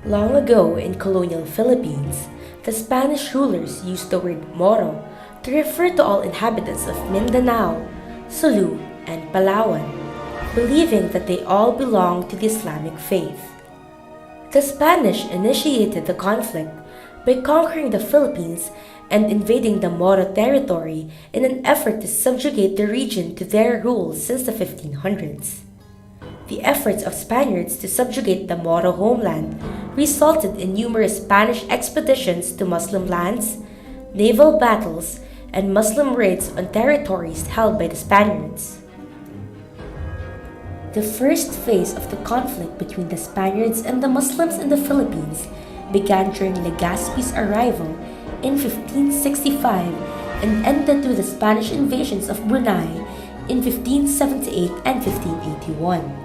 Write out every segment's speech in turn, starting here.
Long ago in colonial Philippines, the Spanish rulers used the word Moro to refer to all inhabitants of Mindanao, Sulu, and Palawan, believing that they all belonged to the Islamic faith. The Spanish initiated the conflict by conquering the Philippines and invading the Moro territory in an effort to subjugate the region to their rule since the 1500s. The efforts of Spaniards to subjugate the Moro homeland resulted in numerous Spanish expeditions to Muslim lands, naval battles, and Muslim raids on territories held by the Spaniards. The first phase of the conflict between the Spaniards and the Muslims in the Philippines began during Legazpi's arrival in 1565 and ended with the Spanish invasions of Brunei in 1578 and 1581.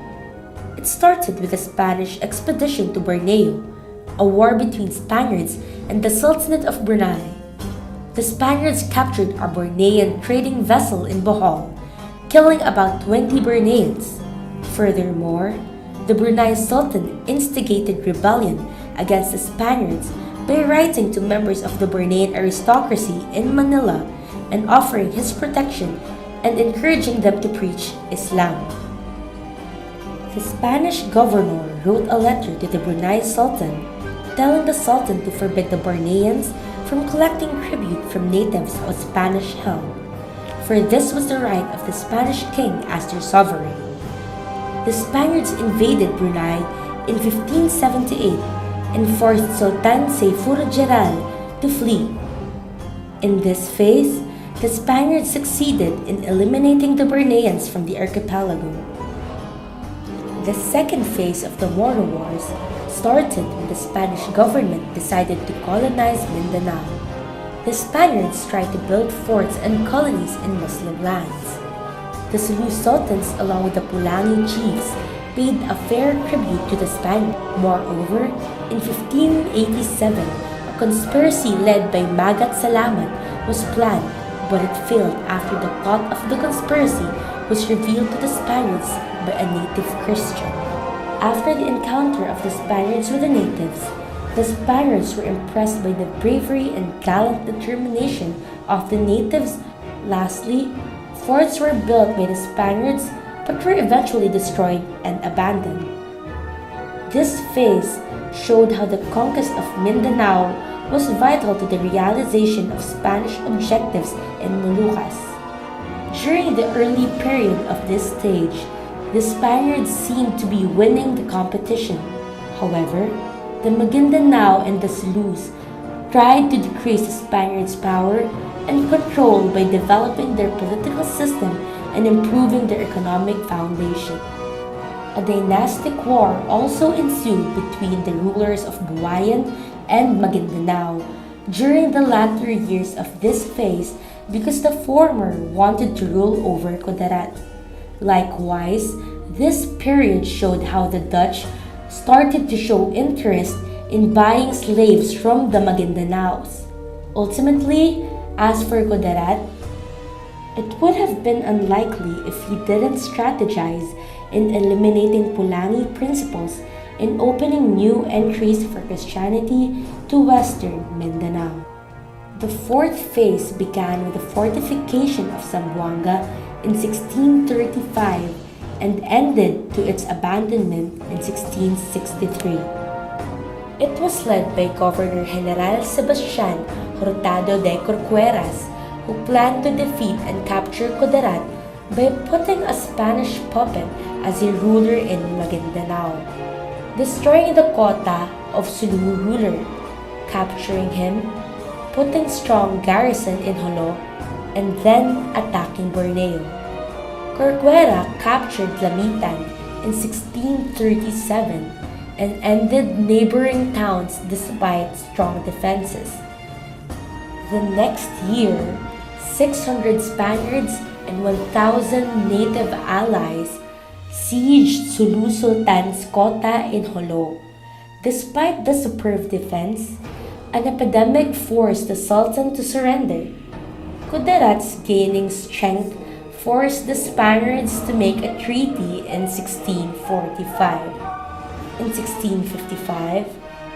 It started with a Spanish expedition to Borneo, a war between Spaniards and the Sultanate of Brunei. The Spaniards captured a Bornean trading vessel in Bohol, killing about 20 Borneans. Furthermore, the Brunei Sultan instigated rebellion against the Spaniards by writing to members of the Bornean aristocracy in Manila and offering his protection and encouraging them to preach Islam. The Spanish governor wrote a letter to the Brunei Sultan telling the Sultan to forbid the Borneans from collecting tribute from natives of Spanish held, for this was the right of the Spanish king as their sovereign. The Spaniards invaded Brunei in 1578 and forced Sultan Seyfur Jalal to flee. In this phase, the Spaniards succeeded in eliminating the Borneans from the archipelago. The second phase of the Moro Wars started when the Spanish government decided to colonize Mindanao. The Spaniards tried to build forts and colonies in Muslim lands. The Sulu Sultans, along with the Pulangi chiefs, paid a fair tribute to the Spaniards. Moreover, in 1587, a conspiracy led by Magat Salamat was planned, but it failed after the plot of the conspiracy was revealed to the Spaniards by a native Christian. After the encounter of the Spaniards with the natives, the Spaniards were impressed by the bravery and gallant determination of the natives. Lastly, forts were built by the Spaniards but were eventually destroyed and abandoned. This phase showed how the conquest of Mindanao was vital to the realization of Spanish objectives in Moluccas. During the early period of this stage, the Spaniards seemed to be winning the competition. However, the Maguindanao and the Zulus tried to decrease the Spaniards' power and control by developing their political system and improving their economic foundation. A dynastic war also ensued between the rulers of Buayan and Maguindanao during the latter years of this phase because the former wanted to rule over Kudarat. Likewise, this period showed how the Dutch started to show interest in buying slaves from the Maguindanaos. Ultimately, as for Kudarat, it would have been unlikely if he didn't strategize in eliminating Pulangi principles and opening new entries for Christianity to Western Mindanao. The fourth phase began with the fortification of Zamboanga in 1635 and ended to its abandonment in 1663. It was led by Governor General Sebastian Hurtado de Corcueras, who planned to defeat and capture Kudarat by putting a Spanish puppet as a ruler in Maguindanao, destroying the quota of Sulu ruler, capturing him, putting strong garrison in Jolo, and then attacking Borneo. Corcuera captured Lamitan in 1637 and ended neighboring towns despite strong defenses. The next year, 600 Spaniards and 1,000 native allies sieged Sulu Sultan's Kota in Jolo. Despite the superb defense, an epidemic forced the Sultan to surrender. Kudarat's gaining strength forced the Spaniards to make a treaty in 1645. In 1655,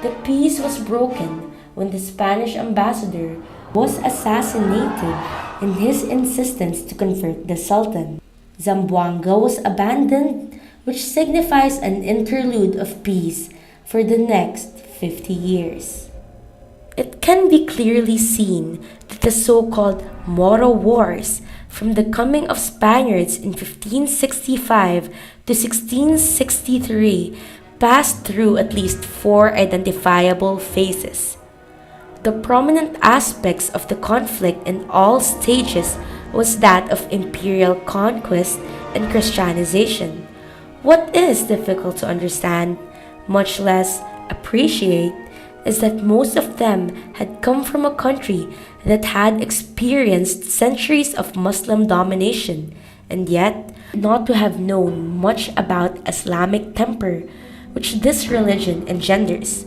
The peace was broken when the Spanish ambassador was assassinated in his insistence to convert the Sultan. Zamboanga was abandoned, which signifies an interlude of peace for the next 50 years. It can be clearly seen that the so-called Moro Wars, from the coming of Spaniards in 1565 to 1663, passed through at least four identifiable phases. The prominent aspects of the conflict in all stages was that of imperial conquest and Christianization. What is difficult to understand, much less appreciate, is that most of them had come from a country that had experienced centuries of Muslim domination, and yet not to have known much about Islamic temper which this religion engenders.